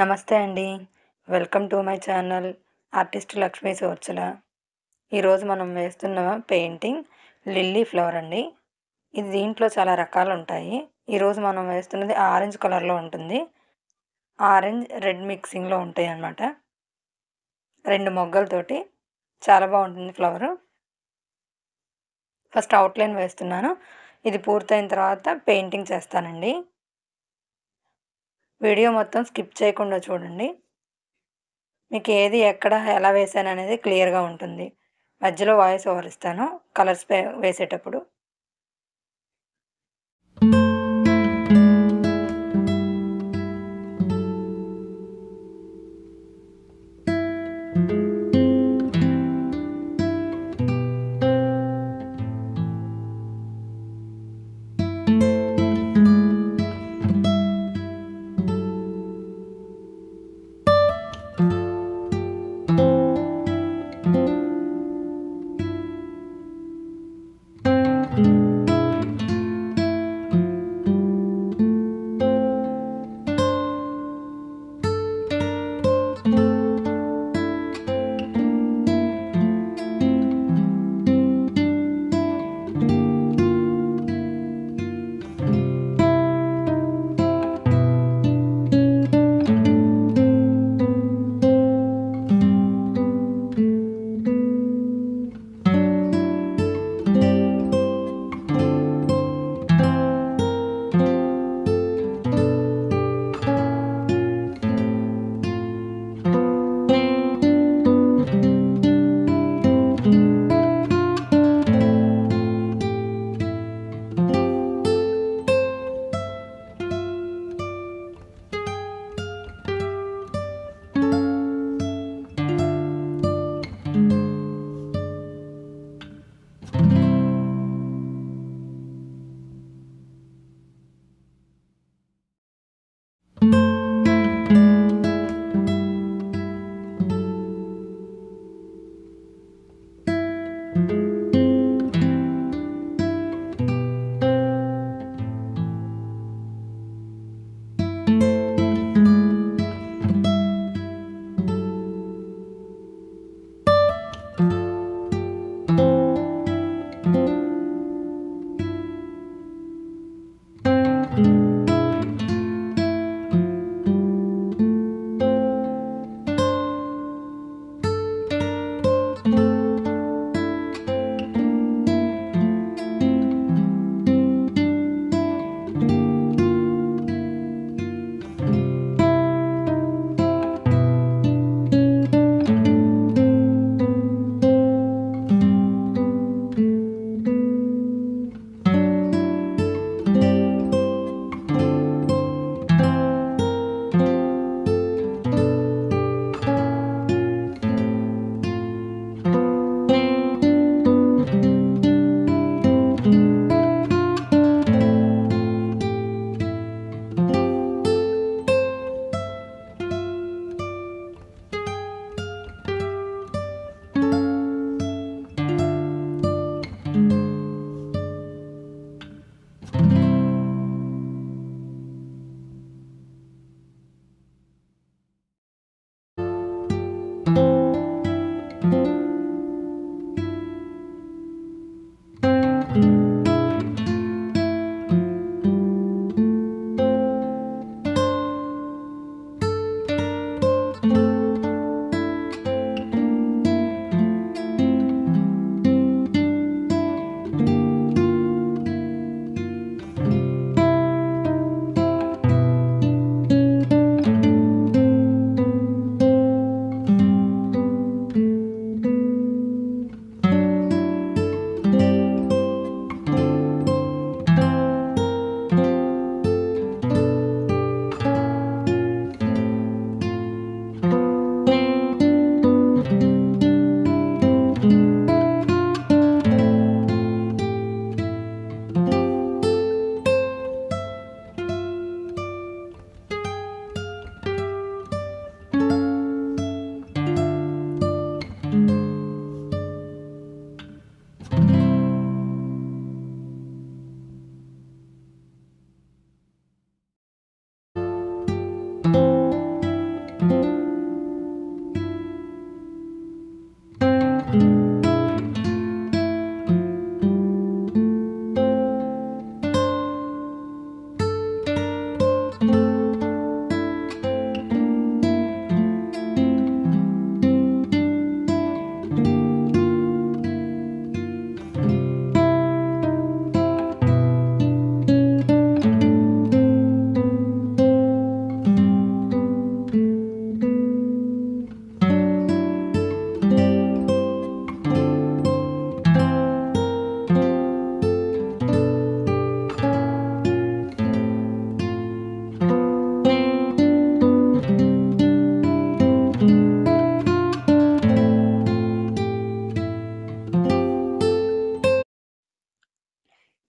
నమస్తే అండి. Welcome to my channel artist Lakshmi Sorchula. ఈరోజు మనం వేస్తున్న పెయింటింగ్ లిల్లీ ఫ్లవర్ అండి. ఇది దీంట్లో చాలా రకాలుంటాయి. ఈరోజు మనం వేస్తున్నది ఆరెంజ్ కలర్‌లో ఉంటుంది. ఆరెంజ్, రెడ్ మిక్సింగ్‌లో ఉంటాయన్నమాట. 2 మొగ్గలతోటి చాలా బావుంటుంది ఫ్లవరు. ఫస్ట్ అవుట్‌లైన్ వేస్తున్నాను. ఇది పూర్తయిన తర్వాత పెయింటింగ్ చేస్తానండి. వీడియో మొత్తం స్కిప్ చేయకుండా చూడండి. మీకు ఏది ఎక్కడ ఎలా వేశాననేది క్లియర్‌గా ఉంటుంది. మధ్యలో వాయిస్ ఓవర్ ఇస్తాను కలర్స్ వేసేటప్పుడు.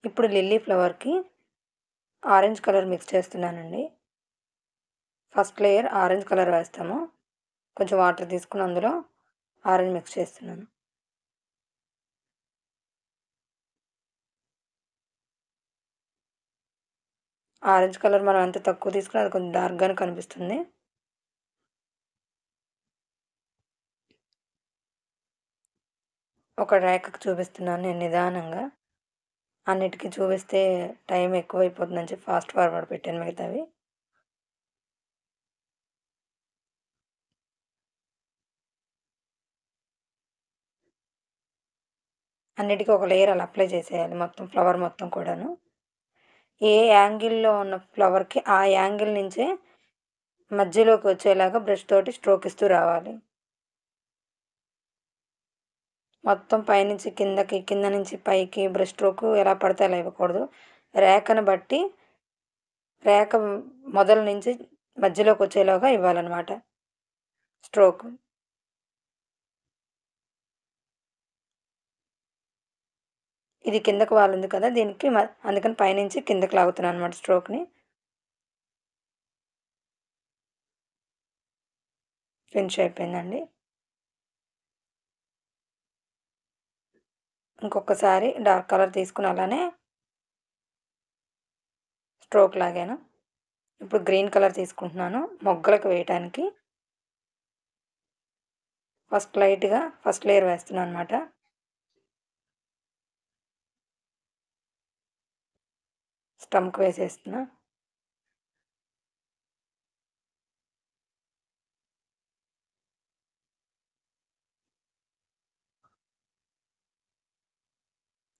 ఇప్పుడు లిల్లీ ఫ్లవర్‌కి ఆరెంజ్ కలర్ మిక్స్ చేస్తున్నానండి. ఫస్ట్ లేయర్ ఆరెంజ్ కలర్ వేస్తాము. కొంచెం వాటర్ తీసుకొని అందులో ఆరెంజ్ మిక్స్ చేస్తున్నాను. ఆరెంజ్ కలర్ మనం ఎంత తక్కువ తీసుకున్నా అది కొంచెం డార్క్‌గానే కనిపిస్తుంది. ఒక రేఖకి చూపిస్తున్నాను నేను నిదానంగా. అన్నిటికి చూపిస్తే టైం ఎక్కువైపోతుందని చెప్పి ఫాస్ట్ ఫార్వర్డ్ పెట్టాను మిగతావి. అన్నిటికి ఒక లేయర్ అలా అప్లై చేసేయాలి మొత్తం ఫ్లవర్ మొత్తం కూడాను. ఏ యాంగిల్‌లో ఉన్న ఫ్లవర్‌కి ఆ యాంగిల్ నుంచే మధ్యలోకి వచ్చేలాగా బ్రష్ తోటి స్ట్రోక్ ఇస్తూ రావాలి. మొత్తం పైనుంచి కిందకి, కింద నుంచి పైకి బ్రష్ స్ట్రోకు ఎలా పడితే అలా ఇవ్వకూడదు. రేఖను బట్టి రేఖ మొదలు నుంచి మధ్యలోకి వచ్చేలాగా ఇవ్వాలన్నమాట స్ట్రోక్. ఇది కిందకి వాలింది కదా! దీనికి అందుకని పైనుంచి కిందకి లాగుతున్నానన్నమాట స్ట్రోక్‌ని. ఫినిష్ అయిపోయిందండి. ఇంకొకసారి డార్క్ కలర్ తీసుకొని అలానే స్ట్రోక్ లాగాను. ఇప్పుడు గ్రీన్ కలర్ తీసుకుంటున్నాను మొగ్గలకు వేయటానికి. ఫస్ట్ లైట్‌గా ఫస్ట్ లేయర్ వేస్తున్నానన్నమాట. స్టమ్‌కి వేసేస్తున్నా.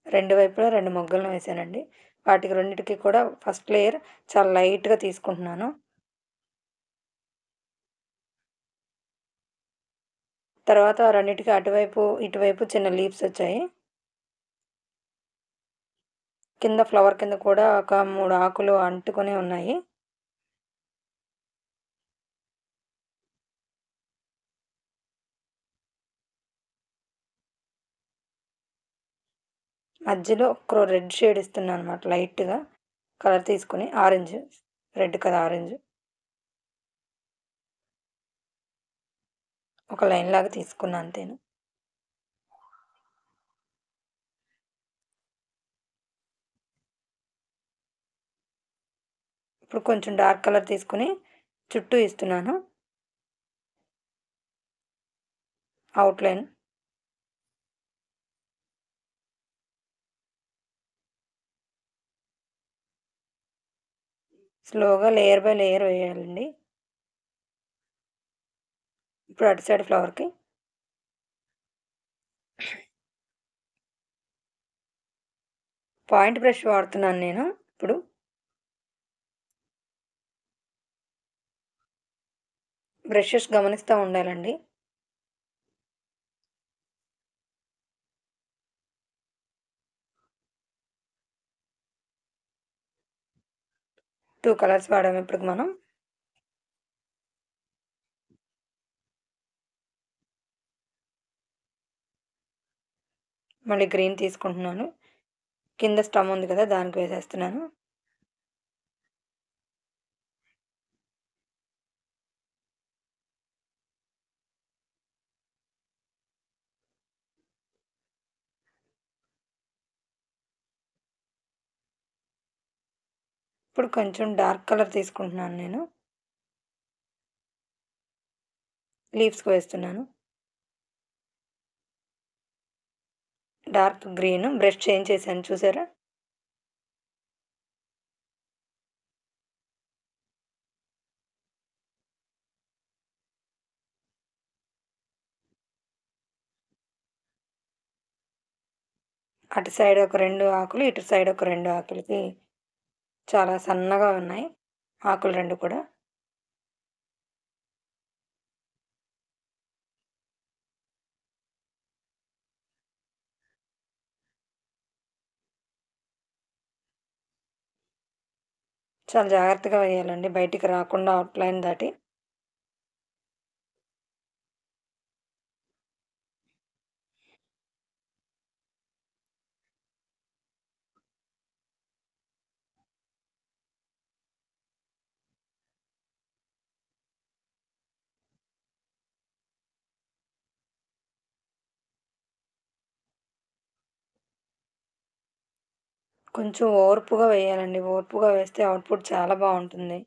రెండు వైపులా 2 మొగ్గలను వేశానండి. వాటికి రెండిటికి కూడా ఫస్ట్ లేయర్ చాలా లైట్‌గా తీసుకుంటున్నాను. తర్వాత రెండిటికి అటువైపు, ఇటువైపు చిన్న లీవ్స్ వచ్చాయి. కింద ఫ్లవర్ కింద కూడా ఒక 3 ఆకులు అంటుకొని ఉన్నాయి. మధ్యలో ఒక రెడ్ షేడ్ ఇస్తున్నానన్నమాట లైట్‌గా కలర్ తీసుకొని ఆరెంజ్. రెడ్ కాదు ఆరెంజ్. ఒక లైన్ లాగా తీసుకున్నా అంతేను. ఇప్పుడు కొంచెం డార్క్ కలర్ తీసుకొని చుట్టూ ఇస్తున్నాను. ఔట్‌లైన్. స్లోగా లేయర్ బై లేయర్ వేయాలండి. ఇప్పుడు అటు సైడ్ ఫ్లవర్‌కి పాయింట్ బ్రష్ వాడుతున్నాను నేను ఇప్పుడు. బ్రషెస్ గమనిస్తా ఉండాలండి. 2 కలర్స్ వాడాము ఇప్పటికి మనం. మళ్ళీ గ్రీన్ తీసుకుంటున్నాను. కింద స్టమ్ ఉంది కదా! దానికి వేసేస్తున్నాను. ఇప్పుడు కొంచెం డార్క్ కలర్ తీసుకుంటున్నాను నేను. లీవ్స్‌కి వేస్తున్నాను. డార్క్ గ్రీన్ బ్రష్ చేంజ్ చేశాను చూసారా? అటు సైడ్ ఒక 2 ఆకులు, ఇటు సైడ్ ఒక 2 ఆకులకి చాలా సన్నగా ఉన్నాయి ఆకులు 2 కూడా. చాలా జాగ్రత్తగా వేయాలండి బయటికి రాకుండా ఔట్‌లైన్ దాటి. కొంచెం ఓర్పుగా వేయాలండి. ఓర్పుగా వేస్తే అవుట్‌పుట్ చాలా బావుంటుంది.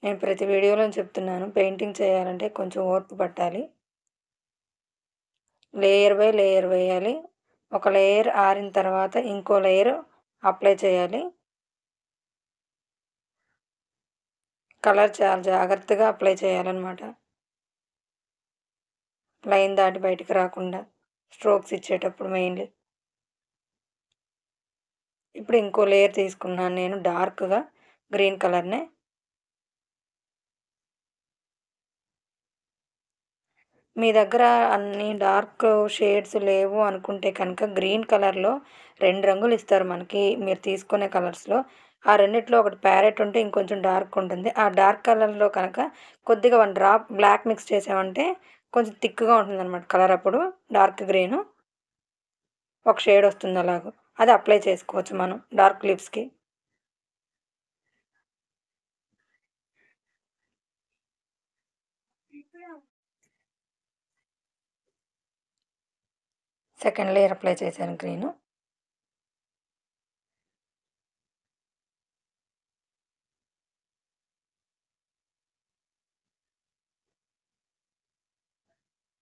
నేను ప్రతి వీడియోలో చెప్తున్నాను. పెయింటింగ్ చేయాలంటే కొంచెం ఓర్పు పట్టాలి. లేయర్ బై లేయర్ వేయాలి. ఒక లేయర్ ఆరిన తర్వాత ఇంకో లేయర్ అప్లై చేయాలి. కలర్ చాలా జాగ్రత్తగా అప్లై చేయాలనమాట. లైన్ దాటి బయటికి రాకుండా. స్ట్రోక్స్ ఇచ్చేటప్పుడు మెయిన్‌లీ. ఇప్పుడు ఇంకో లేయర్ తీసుకున్నాను నేను డార్క్‌గా గ్రీన్ కలర్‌నే. మీ దగ్గర అన్ని డార్క్ షేడ్స్ లేవు అనుకుంటే కనుక గ్రీన్ కలర్‌లో 2 రంగులు ఇస్తారు మనకి మీరు తీసుకునే కలర్స్‌లో. ఆ రెండిట్లో ఒకటి ప్యారెట్ ఉంటే ఇంకొంచెం డార్క్ ఉంటుంది. ఆ డార్క్ కలర్‌లో కనుక కొద్దిగా 1 డ్రాప్ బ్లాక్ మిక్స్ చేసామంటే కొంచెం థిక్‌గా ఉంటుందనమాట కలర్ అప్పుడు డార్క్ గ్రీను. ఒక షేడ్ వస్తుంది అలాగా. అది అప్లై చేసుకోవచ్చు మనం డార్క్ లిప్స్‌కి. సెకండ్ లేయర్ అప్లై చేశాను గ్రీను.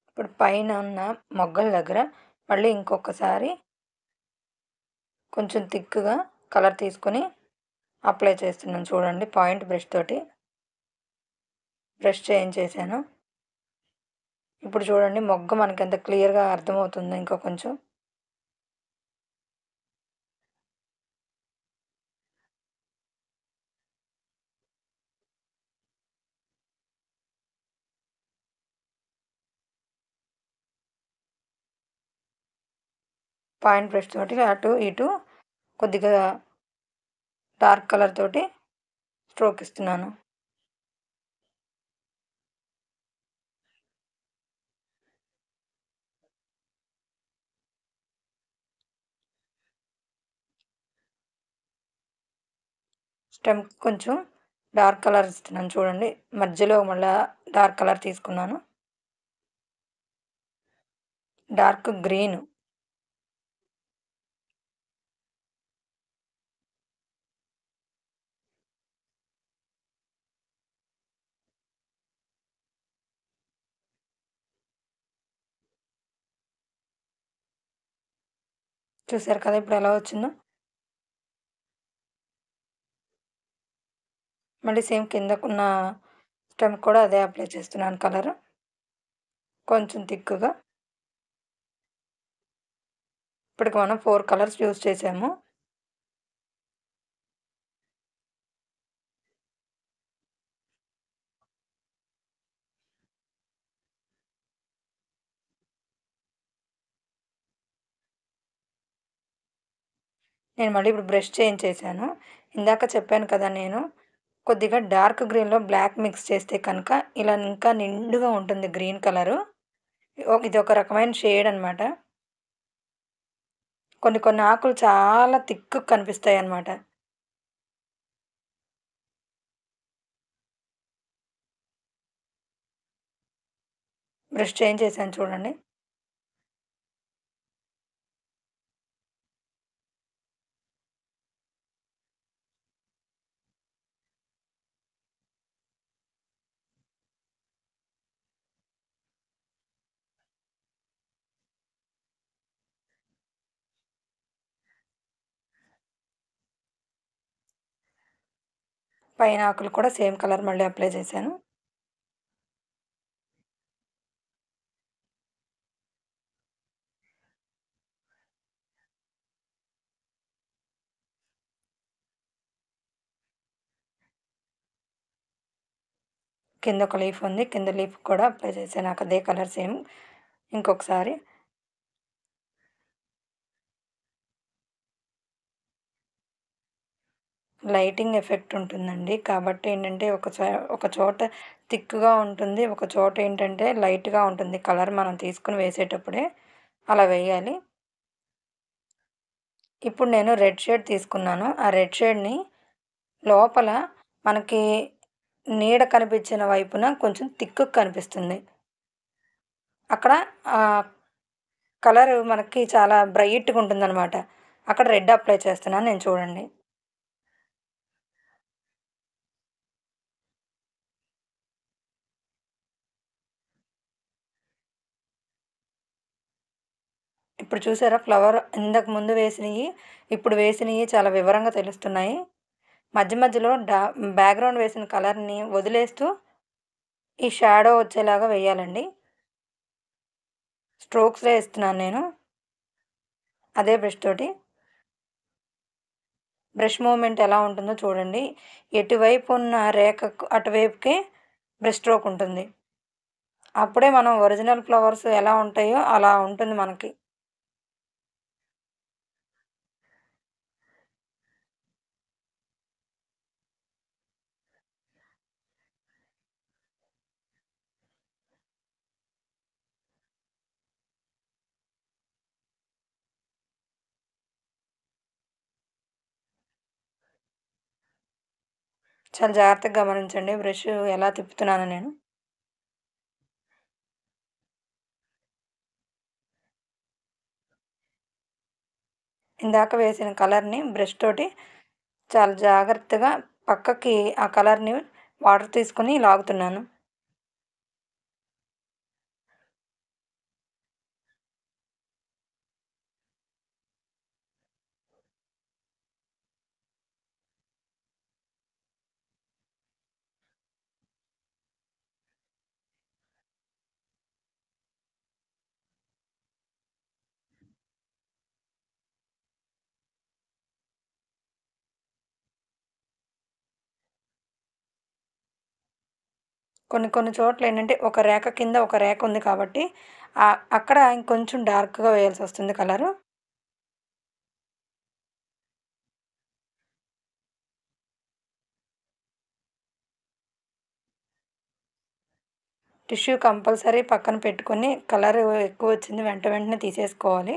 ఇప్పుడు పైన ఉన్న మొగ్గల దగ్గర మళ్ళీ ఇంకొకసారి కొంచెం థిక్‌గా కలర్ తీసుకొని అప్లై చేస్తున్నాను చూడండి. పాయింట్ బ్రష్ తోటి బ్రష్ చేయించేసాను. ఇప్పుడు చూడండి మొగ్గ మనకెంత క్లియర్‌గా అర్థమవుతుందో ఇంకా కొంచెం. పాయింట్ బ్రష్ తోటి అటు ఇటు కొద్దిగా డార్క్ కలర్ తోటి స్ట్రోక్ ఇస్తున్నాను. స్టెమ్‌కి కొంచెం డార్క్ కలర్ ఇస్తున్నాను చూడండి. మధ్యలో మళ్ళా డార్క్ కలర్ తీసుకున్నాను. Dark green. చూసారు కదా ఇప్పుడు ఎలా వచ్చిందో? మళ్ళీ సేమ్ కిందకున్న స్టెమ్‌కి కూడా అదే అప్లై చేస్తున్నాను కలరు. కొంచెం థిక్‌గా. ఇప్పటికి మనం 4 కలర్స్ యూజ్ చేసాము. నేను మళ్ళీ ఇప్పుడు బ్రష్ చేయించేసాను. ఇందాక చెప్పాను కదా నేను, కొద్దిగా డార్క్ గ్రీన్‌లో బ్లాక్ మిక్స్ చేస్తే కనుక ఇలా ఇంకా నిండుగా ఉంటుంది గ్రీన్ కలరు. ఇదొక రకమైన షేడ్ అనమాట. కొన్ని కొన్ని ఆకులు చాలా థిక్‌గా కనిపిస్తాయన్నమాట. బ్రష్ చేయించేసాను చూడండి. పైన ఆకులు కూడా సేమ్ కలర్ మళ్ళీ అప్లై చేశాను. కింద ఒక లీఫ్ ఉంది. కింద లీఫ్ కూడా అప్లై చేశాను. నాకు అదే కలర్ సేమ్ ఇంకొకసారి. లైటింగ్ ఎఫెక్ట్ ఉంటుందండి. కాబట్టి ఏంటంటే ఒక చోట థిక్‌గా ఉంటుంది. ఒక చోట ఏంటంటే లైట్‌గా ఉంటుంది. కలర్ మనం తీసుకొని వేసేటప్పుడే అలా వేయాలి. ఇప్పుడు నేను రెడ్ షేడ్ తీసుకున్నాను. ఆ రెడ్ షేడ్‌ని లోపల మనకి నీడ కనిపించిన వైపున కొంచెం థిక్‌గా కనిపిస్తుంది. అక్కడ కలర్ మనకి చాలా బ్రైట్‌గా ఉంటుందనమాట. అక్కడ రెడ్ అప్లై చేస్తున్నాను నేను, చూడండి. ఇప్పుడు చూసారా ఫ్లవర్ ఇంతకు ముందు వేసినయి, ఇప్పుడు వేసినయి చాలా వివరంగా తెలుస్తున్నాయి. మధ్య మధ్యలో బ్యాక్‌గ్రౌండ్ వేసిన కలర్‌ని వదిలేస్తూ ఈ షాడో వచ్చేలాగా వేయాలండి. స్ట్రోక్స్‌లో ఏస్తున్నాను నేను. అదే బ్రష్ తోటి. బ్రష్ మూవ్‌మెంట్ ఎలా ఉంటుందో చూడండి. ఎటువైపు ఉన్న రేఖకు అటువైపుకే బ్రష్ స్ట్రోక్ ఉంటుంది. అప్పుడే మనం ఒరిజినల్ ఫ్లవర్స్ ఎలా ఉంటాయో అలా ఉంటుంది మనకి. చాలా జాగ్రత్తగా గమనించండి బ్రష్ ఎలా తిప్పుతున్నానో నేను. ఇందాక వేసిన కలర్‌ని బ్రష్ తోటి చాలా జాగ్రత్తగా పక్కకి ఆ కలర్‌ని వాటర్ తీసుకొని లాగుతున్నాను. కొన్ని కొన్ని చోట్లేంటంటే ఒక రేఖ కింద ఒక రేఖ ఉంది కాబట్టి అక్కడ ఇంకొంచెం డార్క్‌గా వేయాల్సొస్తుంది కలరు. టిష్యూ కంపల్సరీ పక్కన పెట్టుకొని కలరు ఎక్కువొచ్చింది వెంటనే తీసేసుకోవాలి.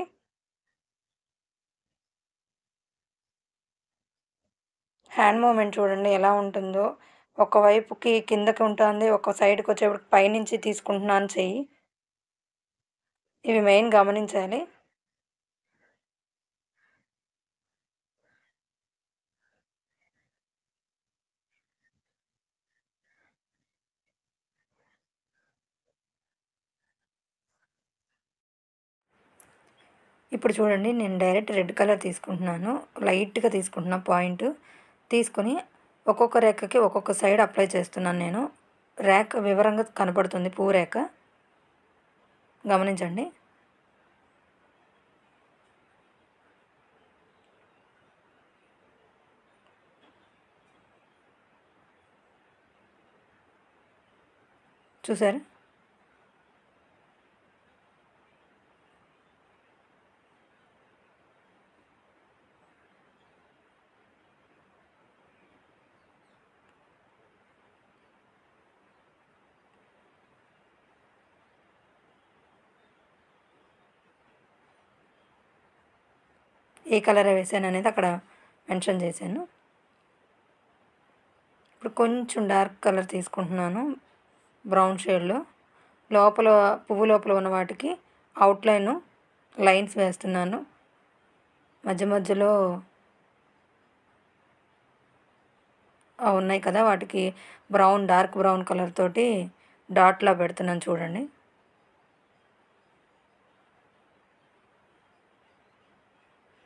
హ్యాండ్ మూవ్‌మెంట్ చూడండి ఎలా ఉంటుందో. ఒకవైపుకి కిందకి ఉంటుంది. ఒక సైడ్‌కొచ్చేప్పటికి పైనుంచి తీసుకుంటున్నాను చెయ్యి. ఇవి మెయిన్ గమనించాలి. ఇప్పుడు చూడండి నేను డైరెక్ట్ రెడ్ కలర్ తీసుకుంటున్నాను. లైట్‌గా తీసుకుంటున్నా పాయింటు. తీసుకొని ఒక్కొక్క రేఖకి ఒక్కొక్క సైడ్ అప్లై చేస్తున్నాను నేను. రేఖ వివరంగా కనపడుతుంది పువ్వు రేఖ. గమనించండి. చూసారా? ఏ కలర్ వేసాననేది అక్కడ మెన్షన్ చేశాను. ఇప్పుడు కొంచెం డార్క్ కలర్ తీసుకుంటున్నాను. బ్రౌన్ షేడ్‌లో. లోపల పువ్వు లోపల ఉన్న వాటికి అవుట్‌లైను లైన్స్ వేస్తున్నాను. మధ్య మధ్యలో ఉన్నాయి కదా! వాటికి డార్క్ బ్రౌన్ కలర్ తోటి డాట్‌లా పెడుతున్నాను చూడండి.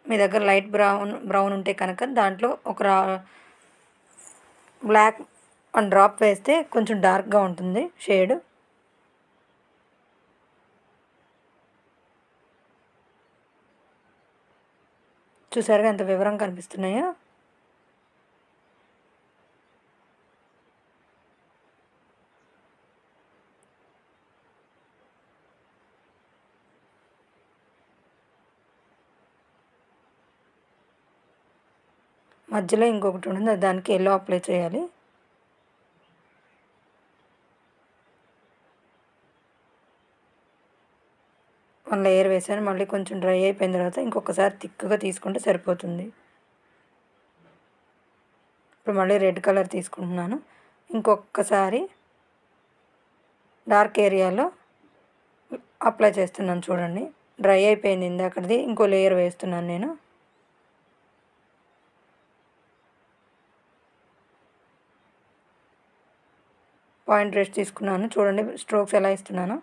మీ దగ్గర లైట్ బ్రౌన్ ఉంటే కనుక దాంట్లో ఒక బ్లాక్ 1 డ్రాప్ వేస్తే కొంచెం డార్క్‌గా ఉంటుంది షేడ్. చూసారుగా ఎంత వివరంగా కనిపిస్తున్నాయో? మధ్యలో ఇంకొకటి ఉంటుంది. దానికి యెల్లో అప్లై చేయాలి. వన్ లేయర్ వేసాను. మళ్ళీ కొంచెం డ్రై అయిపోయిన తర్వాత ఇంకొకసారి థిక్‌గా తీసుకుంటే సరిపోతుంది. ఇప్పుడు మళ్ళీ రెడ్ కలర్ తీసుకుంటున్నాను. ఇంకొక్కసారి డార్క్ ఏరియాలో అప్లై చేస్తున్నాను చూడండి. డ్రై అయిపోయింది ఇందాకటిది. ఇంకో లేయర్ వేస్తున్నాను నేను. పాయింట్ బ్రష్ తీసుకున్నాను. చూడండి స్ట్రోక్స్ ఎలా ఇస్తున్నానో.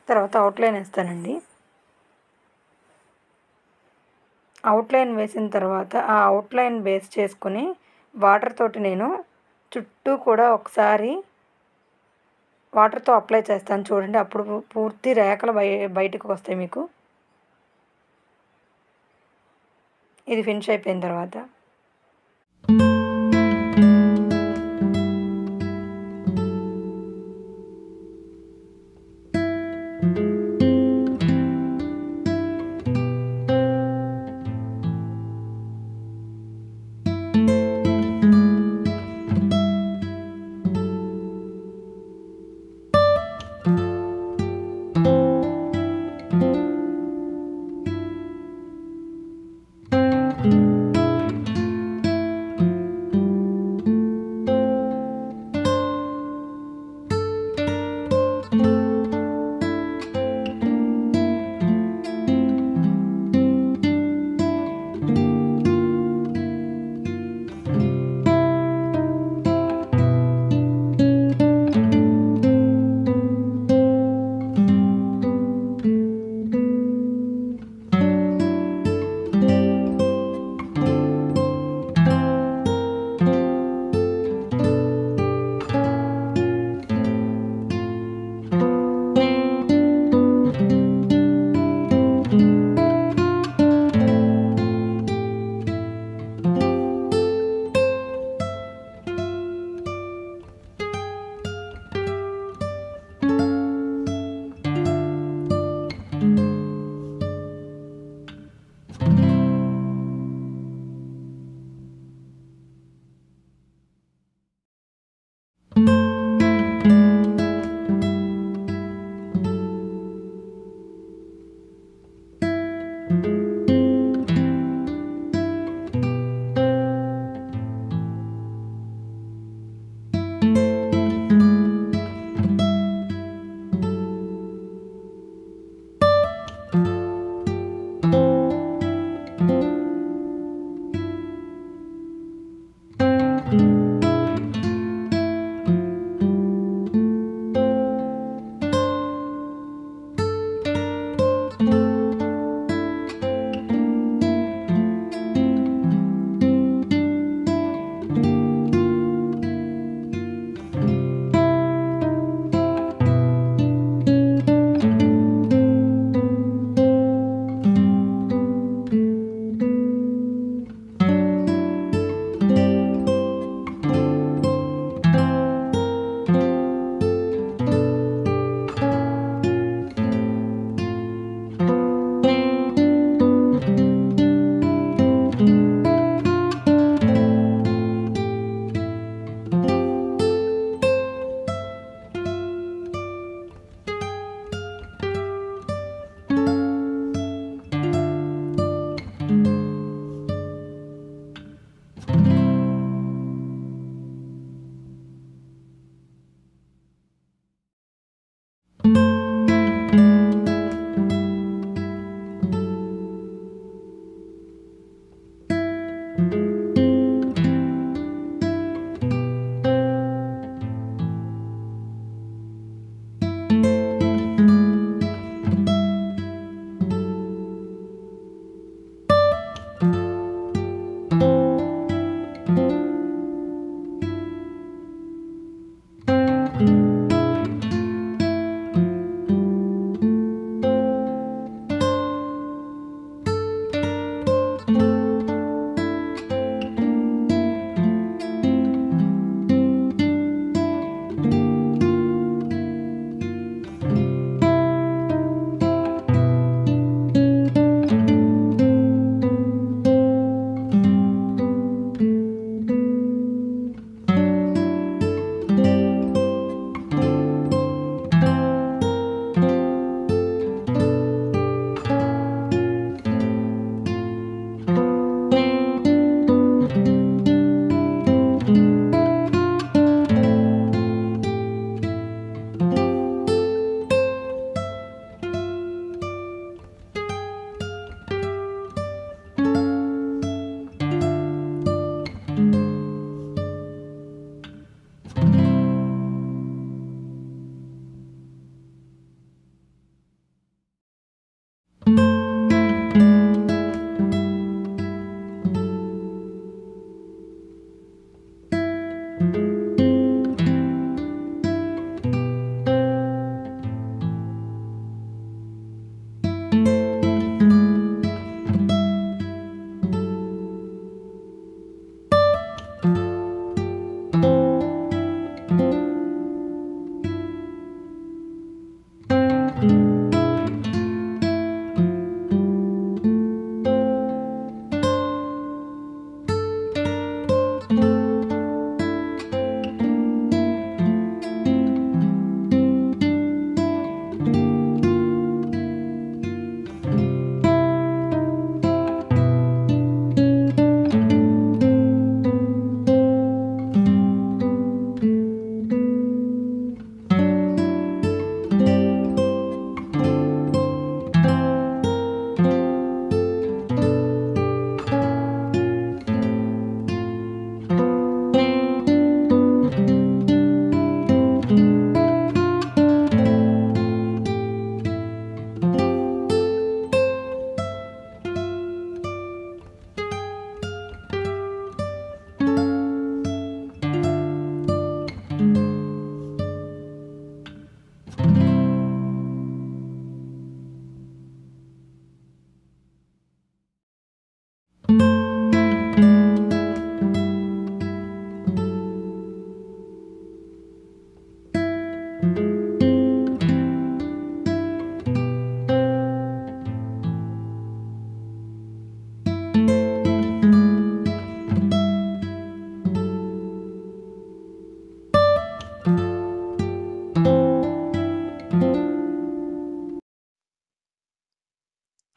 తర్వాత అవుట్లైన్ వేస్తానండి. అవుట్లైన్ వేసిన తర్వాత ఆ అవుట్లైన్ బేస్ చేసుకుని వాటర్ తోటి నేను చుట్టూ కూడా ఒకసారి వాటర్తో అప్లై చేస్తాను. చూడండి అప్పుడు పూర్తి రేఖలు బయటకు వస్తాయి మీకు. ఇది ఫినిష్ అయిపోయిన తర్వాత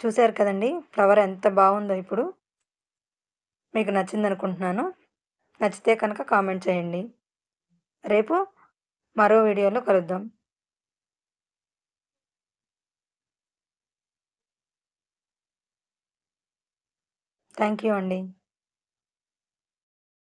చూసారు కదండీ! ఫ్లవర్ ఎంత బావుందో ఇప్పుడు. మీకు నచ్చిందనుకుంటున్నాను. నచ్చితే కనుక కామెంట్ చేయండి. రేపు మరో వీడియోలో కలుద్దాం. థ్యాంక్ యూ అండి.